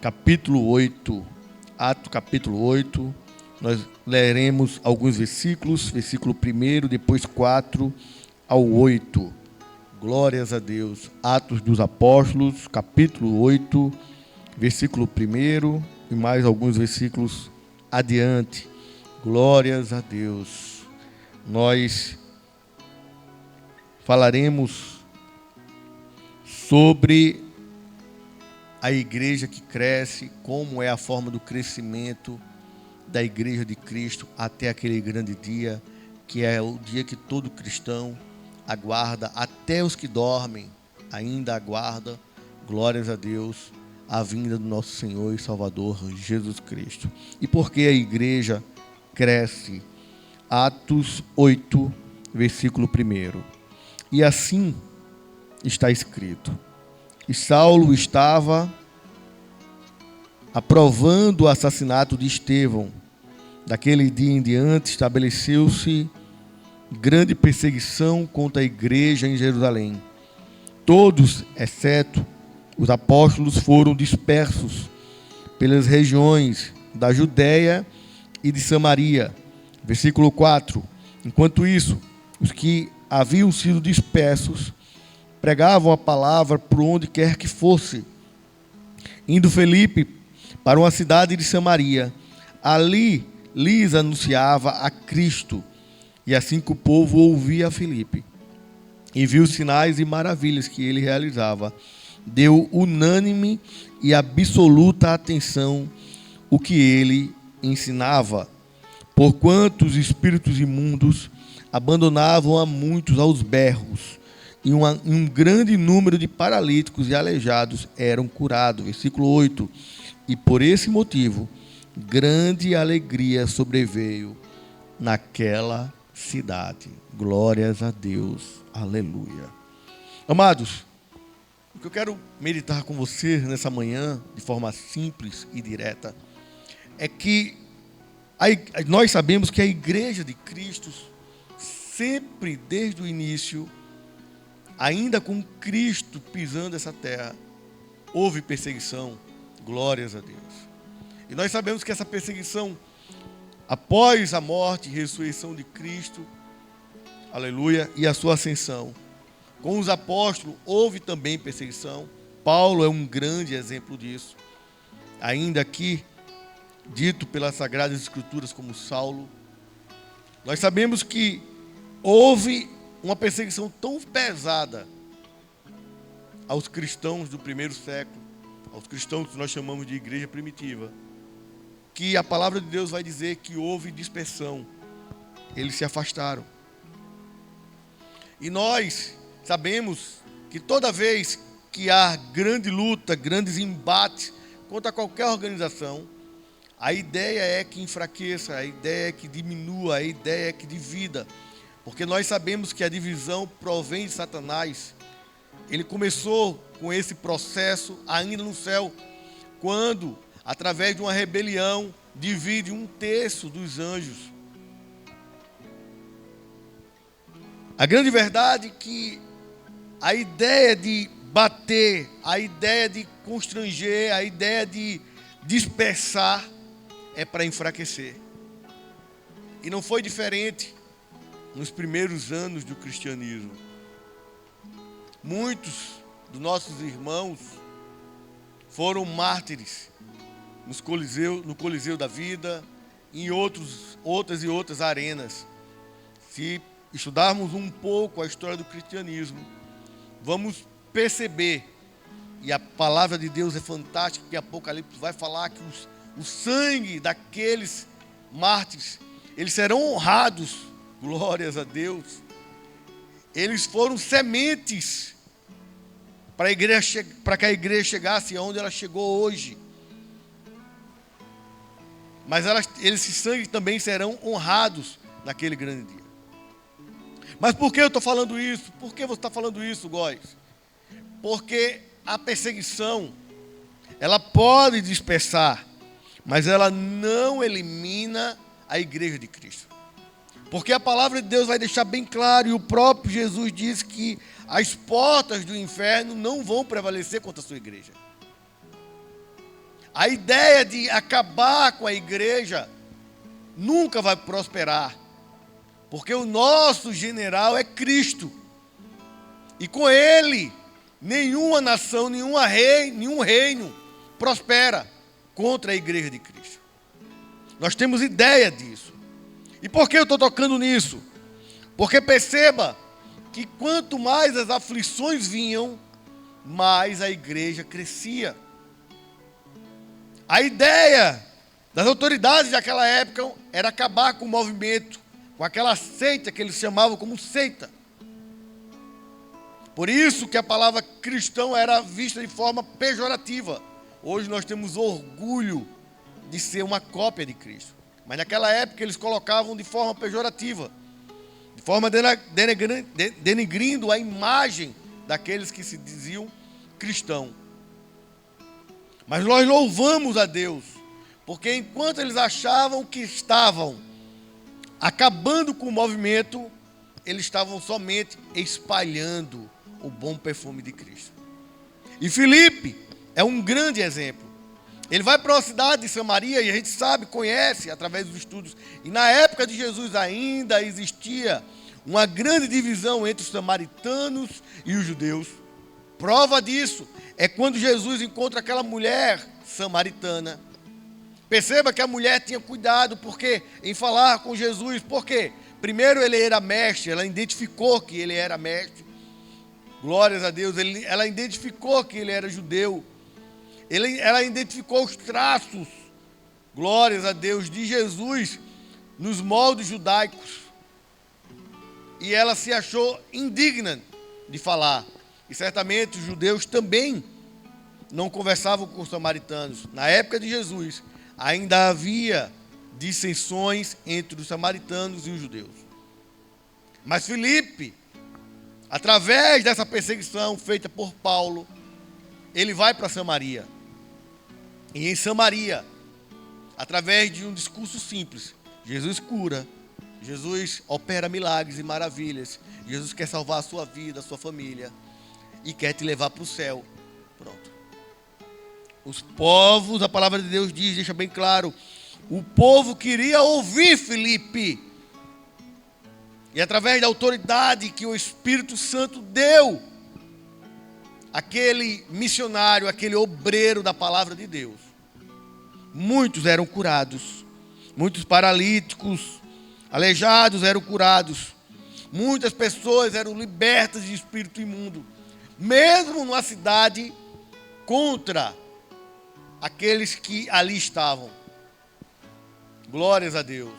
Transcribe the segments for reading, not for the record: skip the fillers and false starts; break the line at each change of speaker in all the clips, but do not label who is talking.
capítulo 8. Atos, capítulo 8. Nós leremos alguns versículos, versículo 1, depois 4 ao 8. Glórias a Deus. Atos dos Apóstolos, capítulo 8, versículo 1 e mais alguns versículos adiante. Glórias a Deus. Nós falaremos sobre a igreja que cresce, como é a forma do crescimento da igreja de Cristo até aquele grande dia, que é o dia que todo cristão aguarda, até os que dormem ainda aguarda, glórias a Deus, a vinda do nosso Senhor e Salvador Jesus Cristo. E por que a igreja cresce? Atos 8, versículo 1. E assim está escrito: e Saulo estava aprovando o assassinato de Estevão. Daquele dia em diante estabeleceu-se grande perseguição contra a igreja em Jerusalém. Todos, exceto os apóstolos, foram dispersos pelas regiões da Judéia e de Samaria. Versículo 4. Enquanto isso, os que haviam sido dispersos pregavam a palavra por onde quer que fosse. Indo Felipe para uma cidade de Samaria, ali lhes anunciava a Cristo. E assim que o povo ouvia a Felipe e viu os sinais e maravilhas que ele realizava, deu unânime e absoluta atenção o que ele ensinava, porquanto os espíritos imundos abandonavam a muitos aos berros, e um grande número de paralíticos e aleijados eram curados. Versículo 8. E por esse motivo, grande alegria sobreveio naquela cidade. Glórias a Deus. Aleluia. Amados, o que eu quero meditar com você nessa manhã, de forma simples e direta, é que nós sabemos que a igreja de Cristo, sempre desde o início, ainda com Cristo pisando essa terra, houve perseguição. Glórias a Deus. E nós sabemos que essa perseguição, após a morte e ressurreição de Cristo, aleluia, e a sua ascensão, com os apóstolos houve também perseguição. Paulo é um grande exemplo disso, ainda aqui dito pelas Sagradas Escrituras como Saulo. Nós sabemos que houve uma perseguição tão pesada aos cristãos do primeiro século, aos cristãos que nós chamamos de igreja primitiva, que a palavra de Deus vai dizer que houve dispersão, eles se afastaram. E nós sabemos que toda vez que há grande luta, grandes embates contra qualquer organização, a ideia é que enfraqueça, a ideia é que diminua, a ideia é que divida, porque nós sabemos que a divisão provém de Satanás. Ele começou com esse processo ainda no céu, quando, através de uma rebelião, divide 1/3 dos anjos. A grande verdade é que a ideia de bater, a ideia de constranger, a ideia de dispersar é para enfraquecer. E não foi diferente nos primeiros anos do cristianismo. Muitos dos nossos irmãos foram mártires no Coliseu da vida, em outras arenas. Se estudarmos um pouco a história do cristianismo, vamos perceber, e a palavra de Deus é fantástica, que Apocalipse vai falar que o sangue daqueles mártires, eles serão honrados, glórias a Deus. Eles foram sementes para que a igreja chegasse aonde ela chegou hoje. Mas esses sangue também serão honrados naquele grande dia. Mas por que eu estou falando isso? Por que você está falando isso, Góis? Porque a perseguição, ela pode dispersar, mas ela não elimina a igreja de Cristo. Porque a palavra de Deus vai deixar bem claro, e o próprio Jesus diz que as portas do inferno não vão prevalecer contra a sua igreja. A ideia de acabar com a igreja nunca vai prosperar, porque o nosso general é Cristo. E com ele, nenhuma nação, nenhum reino prospera contra a igreja de Cristo. Nós temos ideia disso. E por que eu estou tocando nisso? Porque perceba que quanto mais as aflições vinham, mais a igreja crescia. A ideia das autoridades daquela época era acabar com o movimento, com aquela seita que eles chamavam como seita. Por isso que a palavra cristão era vista de forma pejorativa. Hoje nós temos orgulho de ser uma cópia de Cristo. Mas naquela época eles colocavam de forma pejorativa, de forma denegrindo a imagem daqueles que se diziam cristãos. Mas nós louvamos a Deus, porque enquanto eles achavam que estavam acabando com o movimento, eles estavam somente espalhando o bom perfume de Cristo. E Filipe é um grande exemplo. Ele vai para uma cidade de Samaria, e a gente sabe, conhece através dos estudos, e na época de Jesus ainda existia uma grande divisão entre os samaritanos e os judeus. Prova disso é quando Jesus encontra aquela mulher samaritana. Perceba que a mulher tinha cuidado em falar com Jesus. Por quê? Primeiro, ele era mestre, ela identificou que ele era mestre. Glórias a Deus, ela identificou que ele era judeu. Ela identificou os traços, glórias a Deus, de Jesus nos moldes judaicos. E ela se achou indigna de falar. E certamente os judeus também não conversavam com os samaritanos. Na época de Jesus, ainda havia dissensões entre os samaritanos e os judeus. Mas Filipe, através dessa perseguição feita por Paulo, ele vai para Samaria. E em Samaria, através de um discurso simples, Jesus cura, Jesus opera milagres e maravilhas, Jesus quer salvar a sua vida, a sua família, e quer te levar para o céu. Pronto. Os povos, a palavra de Deus diz, deixa bem claro, o povo queria ouvir Filipe. E através da autoridade que o Espírito Santo deu, aquele missionário, aquele obreiro da palavra de Deus, muitos eram curados, muitos paralíticos, aleijados eram curados, muitas pessoas eram libertas de espírito imundo, mesmo numa cidade contra aqueles que ali estavam. Glórias a Deus.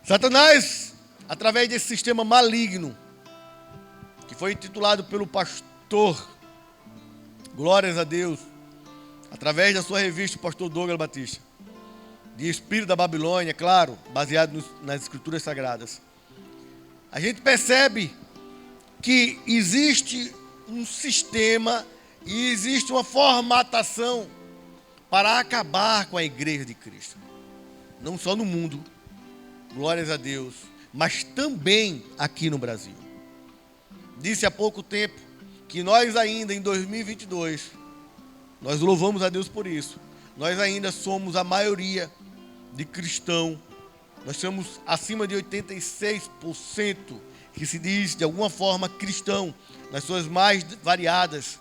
Satanás, através desse sistema maligno, que foi intitulado pelo pastor, glórias a Deus, através da sua revista, o pastor Douglas Batista, de Espírito da Babilônia, claro, baseado nas Escrituras Sagradas. A gente percebe que existe um sistema e existe uma formatação para acabar com a igreja de Cristo. Não só no mundo, glórias a Deus, mas também aqui no Brasil. Disse há pouco tempo que nós ainda em 2022, nós louvamos a Deus por isso, nós ainda somos a maioria de cristão, nós somos acima de 86% que se diz de alguma forma cristão, nas suas mais variadas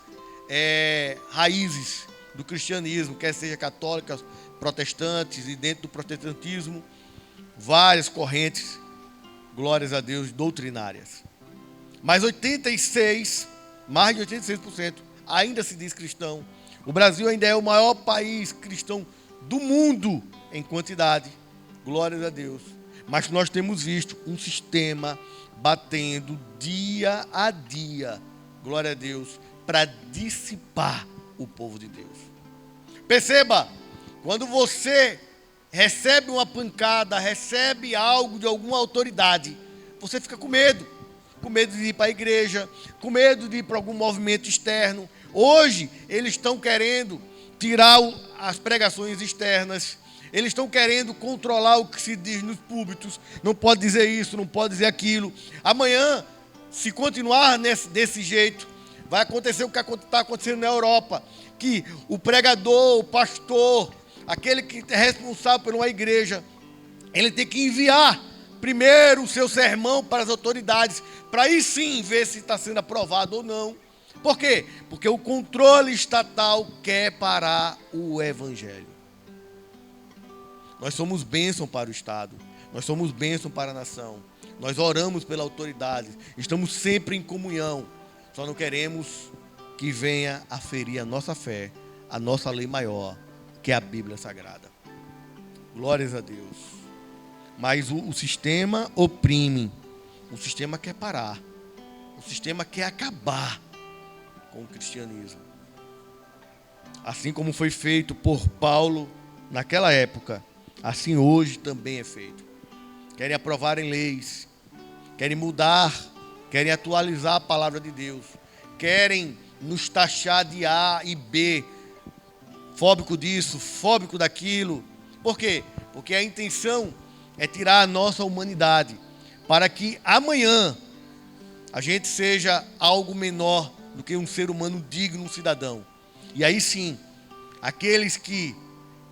raízes do cristianismo, quer seja católicas, protestantes, e dentro do protestantismo, várias correntes, glórias a Deus, doutrinárias. Mas mais de 86% ainda se diz cristão. O Brasil ainda é o maior país cristão do mundo em quantidade, glórias a Deus. Mas nós temos visto um sistema batendo dia a dia, glória a Deus, para dissipar o povo de Deus. Perceba, quando você recebe uma pancada, recebe algo de alguma autoridade, você fica com medo de ir para a igreja, com medo de ir para algum movimento externo. Hoje, eles estão querendo tirar as pregações externas, eles estão querendo controlar o que se diz nos púlpitos, não pode dizer isso, não pode dizer aquilo. Amanhã, se continuar desse jeito, vai acontecer o que está acontecendo na Europa, que o pregador, o pastor, aquele que é responsável por uma igreja, ele tem que enviar primeiro o seu sermão para as autoridades, para aí sim ver se está sendo aprovado ou não. Por quê? Porque o controle estatal quer parar o evangelho. Nós somos bênção para o Estado, nós somos bênção para a nação, nós oramos pela autoridade, estamos sempre em comunhão, só não queremos que venha a ferir a nossa fé, a nossa lei maior, que é a Bíblia Sagrada. Glórias a Deus. Mas o sistema oprime, o sistema quer parar, o sistema quer acabar com o cristianismo. Assim como foi feito por Paulo naquela época, assim hoje também é feito. Querem aprovar em leis, querem mudar, querem atualizar a palavra de Deus, querem nos taxar de A e B, fóbico disso, fóbico daquilo. Por quê? Porque a intenção é tirar a nossa humanidade, para que amanhã a gente seja algo menor do que um ser humano digno, um cidadão. E aí sim, aqueles que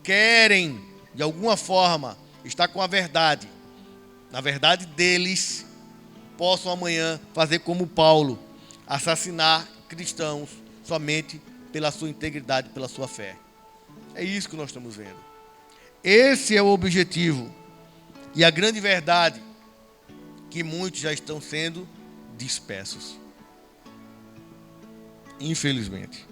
querem, de alguma forma, estar com a verdade, na verdade deles, possam amanhã fazer como Paulo, assassinar cristãos somente pela sua integridade, pela sua fé. É isso que nós estamos vendo. Esse é o objetivo. E a grande verdade, que muitos já estão sendo dispersos. Infelizmente.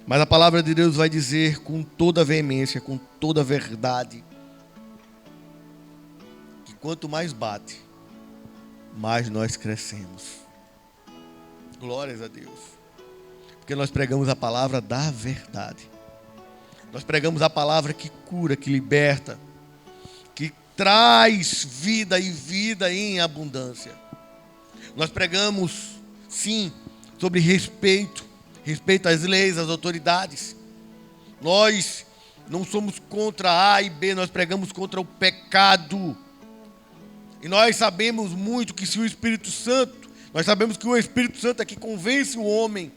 Mas a palavra de Deus vai dizer com toda a veemência, com toda a verdade, que quanto mais bate, mais nós crescemos. Glórias a Deus. Porque nós pregamos a palavra da verdade. Nós pregamos a palavra que cura, que liberta, que traz vida e vida em abundância. Nós pregamos, sim, sobre respeito às leis, às autoridades. Nós não somos contra A e B, nós pregamos contra o pecado. E nós sabemos muito que se o Espírito Santo, nós sabemos que o Espírito Santo é que convence o homem.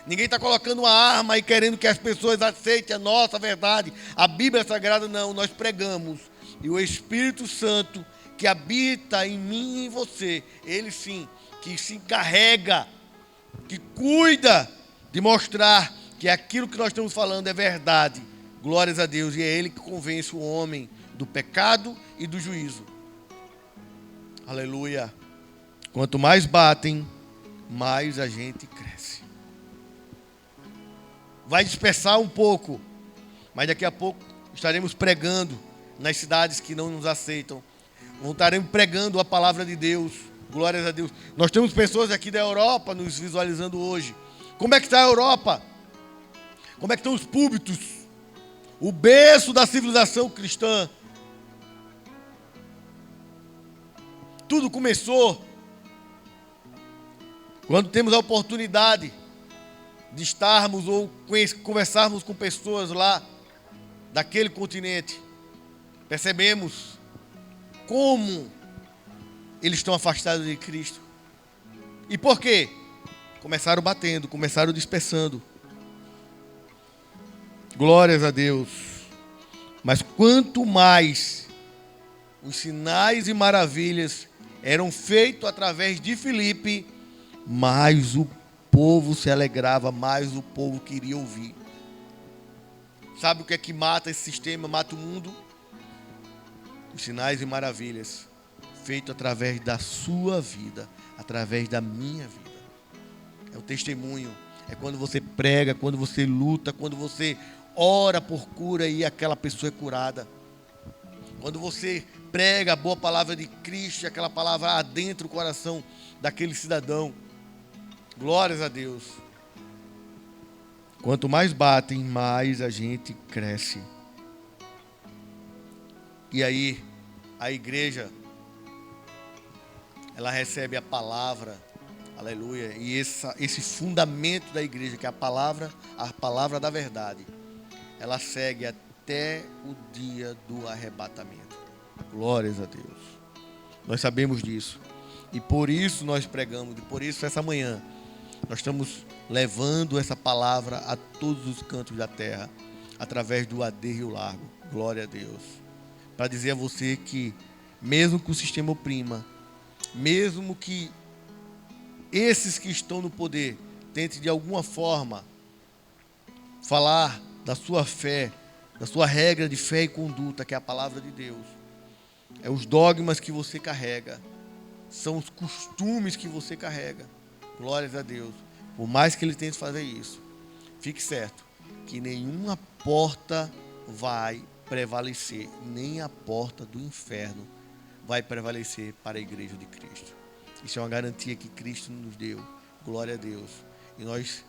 Ninguém está colocando uma arma e querendo que as pessoas aceitem a nossa verdade, a Bíblia Sagrada, não. Nós pregamos. E o Espírito Santo que habita em mim e em você, ele sim, que se encarrega, que cuida de mostrar que aquilo que nós estamos falando é verdade. Glórias a Deus. E é ele que convence o homem do pecado e do juízo. Aleluia. Quanto mais batem, mais a gente cresce. Vai dispersar um pouco, mas daqui a pouco estaremos pregando nas cidades que não nos aceitam. Estaremos pregando a palavra de Deus. Glórias a Deus. Nós temos pessoas aqui da Europa nos visualizando hoje. Como é que está a Europa? Como é que estão os púlpitos? O berço da civilização cristã. Tudo começou quando temos a oportunidade de estarmos ou conversarmos com pessoas lá daquele continente. Percebemos como eles estão afastados de Cristo. E por quê? Começaram batendo, começaram dispersando. Glórias a Deus. Mas quanto mais os sinais e maravilhas eram feitos através de Filipe, mais o povo se alegrava, mais o povo queria ouvir. Sabe o que é que mata esse sistema, mata o mundo? Os sinais e maravilhas feitos através da sua vida, através da minha vida. É o testemunho, é quando você prega, quando você luta, quando você ora por cura e aquela pessoa é curada. Quando você prega a boa palavra de Cristo, aquela palavra adentra o coração daquele cidadão. Glórias a Deus. Quanto mais batem, mais a gente cresce. E aí, a igreja, ela recebe a palavra, aleluia, e esse fundamento da igreja, que é a palavra da verdade, ela segue até o dia do arrebatamento. Glórias a Deus. Nós sabemos disso. E por isso nós pregamos, e por isso essa manhã nós estamos levando essa palavra a todos os cantos da terra, através do AD Rio Largo. Glória a Deus. Para dizer a você que, mesmo que o sistema oprima, mesmo que esses que estão no poder tentem de alguma forma falar da sua fé, da sua regra de fé e conduta, que é a palavra de Deus, é os dogmas que você carrega, são os costumes que você carrega. Glórias a Deus. Por mais que ele tente fazer isso, fique certo que nenhuma porta vai prevalecer, nem a porta do inferno vai prevalecer para a igreja de Cristo. Isso é uma garantia que Cristo nos deu. Glória a Deus. E nós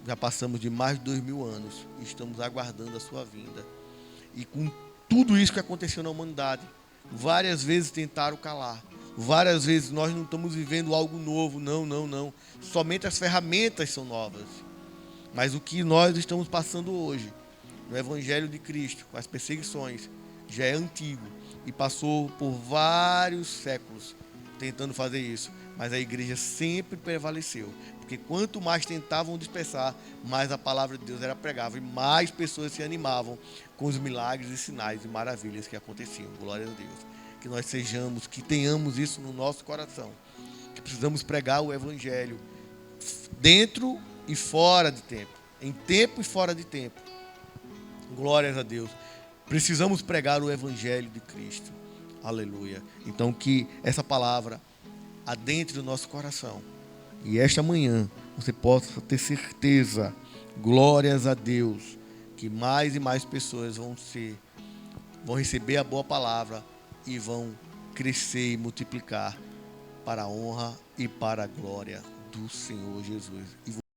já passamos de mais de 2000 anos e estamos aguardando a sua vinda. E com tudo isso que aconteceu na humanidade, várias vezes tentaram calar. Várias vezes nós não estamos vivendo algo novo. Não. Somente as ferramentas são novas. Mas o que nós estamos passando hoje, no Evangelho de Cristo, com as perseguições, já é antigo e passou por vários séculos tentando fazer isso. Mas a igreja sempre prevaleceu. Porque quanto mais tentavam dispersar, mais a palavra de Deus era pregada e mais pessoas se animavam com os milagres e sinais e maravilhas que aconteciam. Glória a Deus. Que nós sejamos, que tenhamos isso no nosso coração. Que precisamos pregar o Evangelho dentro e fora de tempo. Em tempo e fora de tempo. Glórias a Deus. Precisamos pregar o Evangelho de Cristo. Aleluia. Então que essa palavra adentre o nosso coração. E esta manhã você possa ter certeza, glórias a Deus, que mais e mais pessoas vão receber a boa palavra e vão crescer e multiplicar para a honra e para a glória do Senhor Jesus.